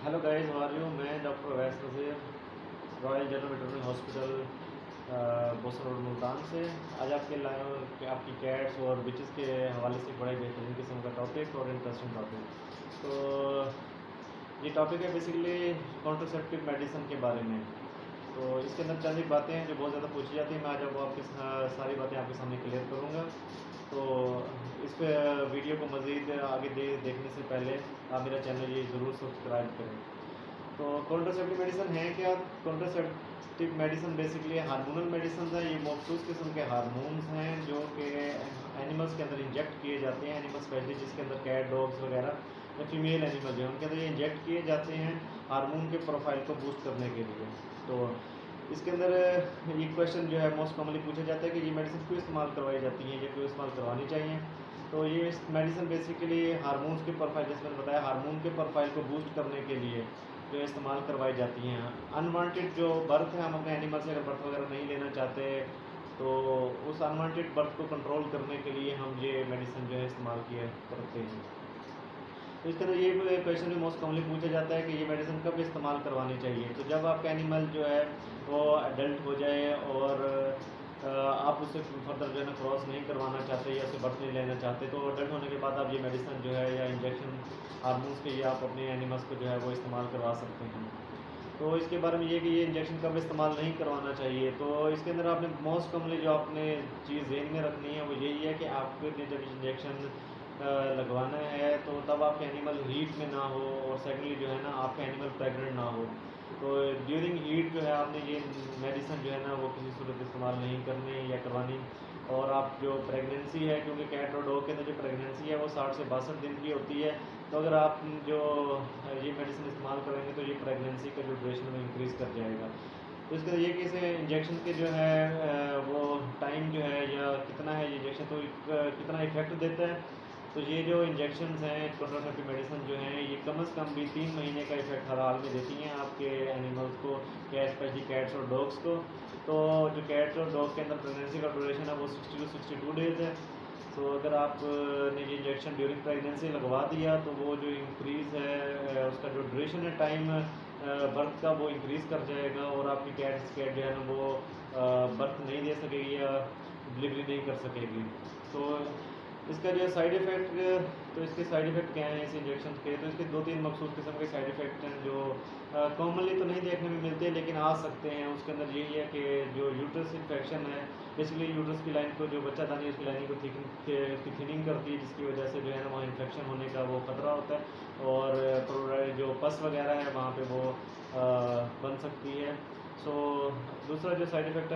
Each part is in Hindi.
Hello guys, how are you. मैं doctor Awais Nazir, royal general veterinary hospital, Bosan road, Multan से आज आपके लाए हूँ कि आपकी कैट्स और बिचेस के हवाले से बड़ा ही बेहतरीन किस्म का टॉपिक और इंटरेस्टिंग टॉपिक। तो ये टॉपिक है बेसिकली कॉन्ट्रासेप्टिव मेडिसिन के बारे में। तो इसके अंदर चंद एक बातें हैं जो बहुत ज़्यादा पूछी जाती हैं। मैं आज आपको आपकी सारी बातें आपके सामने क्लियर करूँगा। तो इस वीडियो को मज़ीद आगे देखने से पहले आप मेरा चैनल ये ज़रूर सब्सक्राइब करें। तो कॉन्ट्रासेप्टिव मेडिसिन है क्या? Contraceptive medicine basically hormonal medicine है। ये मखसूस किस्म के हार्मोन्स हैं जो कि एनिमल्स के अंदर इंजेक्ट किए जाते हैं। एनिमल स्पेशली जिसके अंदर कैट, डॉग्स वगैरह या फीमेल एनिमल जो है उनके अंदर ये इंजेक्ट किए जाते हैं हार्मोन के प्रोफाइल को बूस्ट करने के लिए। तो इसके अंदर ये क्वेश्चन जो है मोस्ट कॉमनली पूछा जाता है कि ये मेडिसिन क्यों इस्तेमाल करवाई जाती हैं या क्यों इस्तेमाल करवानी चाहिए। तो ये मेडिसिन बेसिकली हार्मोन्स के प्रोफाइल, जैसे मैंने बताया, हार्मोन के प्रोफाइल को बूस्ट करने के लिए जो इस्तेमाल करवाई जाती हैं। अनवांटेड जो बर्थ है, हम अपने एनिमल से अगर बर्थ वगैरह नहीं लेना चाहते तो उस अनवांटेड बर्थ को कंट्रोल करने के लिए हम ये मेडिसिन जो है इस्तेमाल किया करते हैं। तो इसके अंदर ये क्वेश्चन भी मोस्ट कॉमनली पूछा जाता है कि ये मेडिसिन कब इस्तेमाल करवानी चाहिए। तो जब आपका एनिमल जो है वो एडल्ट हो जाए और आप उससे फर्दर जो है ना क्रॉस नहीं करवाना चाहते या उससे बर्थ नहीं लेना चाहते, तो एडल्ट होने के बाद आप ये मेडिसिन जो है या इंजेक्शन हार्मोन्स के ये आप अपने एनिमल्स को जो है वो इस्तेमाल करवा सकते हैं। तो इसके बारे में ये कि ये इंजेक्शन कब इस्तेमाल नहीं करवाना चाहिए। तो इसके अंदर आपने मोस्ट कॉमनली जो आपने चीज़ ध्यान में रखनी है वो यही है कि आपने जब इंजेक्शन लगवाना है तो तब आपके एनिमल हीट में ना हो, और सेकेंडली जो है ना आपके एनिमल प्रेग्नेंट ना हो। तो ड्यूरिंग हीट जो है आपने ये मेडिसिन जो है ना वो किसी सूरत इस्तेमाल नहीं करनी या करवानी। और आप जो प्रेगनेंसी है, क्योंकि कैट और डॉग के अंदर जो प्रेगनेंसी है वो 60 से 62 दिन की होती है, तो अगर आप जो ये मेडिसिन इस्तेमाल करेंगे तो ये प्रेगनेंसी का जो ड्यूरेशन में इंक्रीज़ कर जाएगा। तो इसके ये कि इसे इंजेक्शन के जो है वो टाइम जो है या कितना है ये इंजेक्शन, तो कितना इफेक्ट देता है। तो ये जो इंजेक्शंस हैं कॉन्ट्रासेप्टिव मेडिसिन जो हैं ये कम से कम भी 3 महीने का इफेक्ट हर हाल में देती हैं आपके एनिमल्स को, स्पेशली कैट्स और डॉग्स को। तो जो कैट्स और डॉग के अंदर प्रेगनेंसी का ड्यूरेशन है वो 60 टू 62 डेज़ है। तो अगर आपने ये इंजेक्शन ड्यूरिंग प्रेगनेंसी लगवा दिया तो वो जो इंक्रीज़ है उसका जो ड्यूरेशन है टाइम बर्थ का वो इंक्रीज़ कर जाएगा, और आपकी कैट जो है ना वो बर्थ नहीं दे सकेगी या डिलीवरी नहीं कर सकेगी। तो इसका जो है साइड इफ़ेक्ट, तो इसके साइड इफ़ेक्ट क्या हैं इस इंजेक्शन के? तो इसके 2-3 मखसूस किस्म के साइड इफ़ेक्ट हैं जो कॉमनली तो नहीं देखने में मिलते लेकिन आ सकते हैं। उसके अंदर यही है कि जो यूट्रस इन्फेक्शन है, बेसिकली यूट्रस की लाइन को, जो बच्चादानी है उसकी लाइनिंग को उसकी थिनिंग करती है, जिसकी वजह से जो है ना वहाँ इन्फेक्शन होने का वो खतरा होता है, और जो पस वगैरह है वहाँ पे वो बन सकती है। सो दूसरा जो साइड इफ़ेक्ट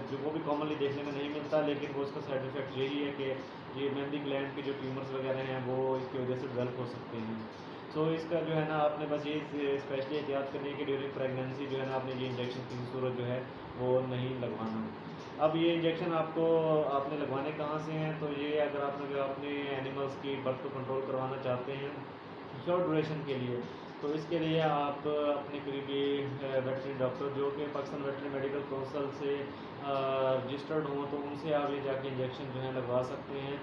जो वो भी कॉमनली देखने में नहीं मिलता, लेकिन वो उसका साइड इफ़ेक्ट यही है कि ये मेहंदी ग्लैंड के जो ट्यूमर्स वगैरह हैं वो इसकी वजह से डेवलप हो सकते हैं। सो इसका जो है ना आपने बस ये स्पेशली एहतियात करनी है कि ड्यूरिंग प्रेगनेंसी जो है ना आपने ये इंजेक्शन किसी सूरत जो है वो नहीं लगवाना। अब ये इंजेक्शन आपने लगवाने कहाँ से हैं? तो ये अगर आपने अपने एनिमल्स की बर्थ को कंट्रोल करवाना चाहते हैं शॉर्ट ड्यूरेशन के लिए, तो इसके लिए आप अपने करीबी वेटरनरी डॉक्टर जो कि पाकिस्तान वेटरनरी मेडिकल काउंसिल से रजिस्टर्ड हों तो उनसे आप ये जाके इंजेक्शन जो है लगवा सकते हैं।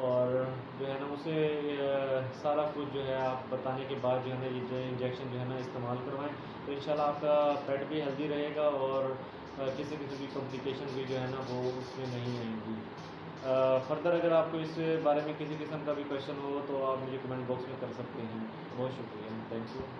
और जो है ना उसे सारा कुछ जो है आप बताने के बाद जो है ना ये इंजेक्शन जो है ना इस्तेमाल करवाएं, तो इंशाल्लाह आपका पेट भी हेल्दी रहेगा और किसी किस्म की कॉम्प्लिकेशन भी जो है ना वो उसमें नहीं आएंगी। फर्दर अगर आपको इस बारे में किसी किस्म का भी क्वेश्चन हो तो आप मुझे कमेंट बॉक्स में कर सकते हैं। बहुत शुक्रिया, थैंक यू।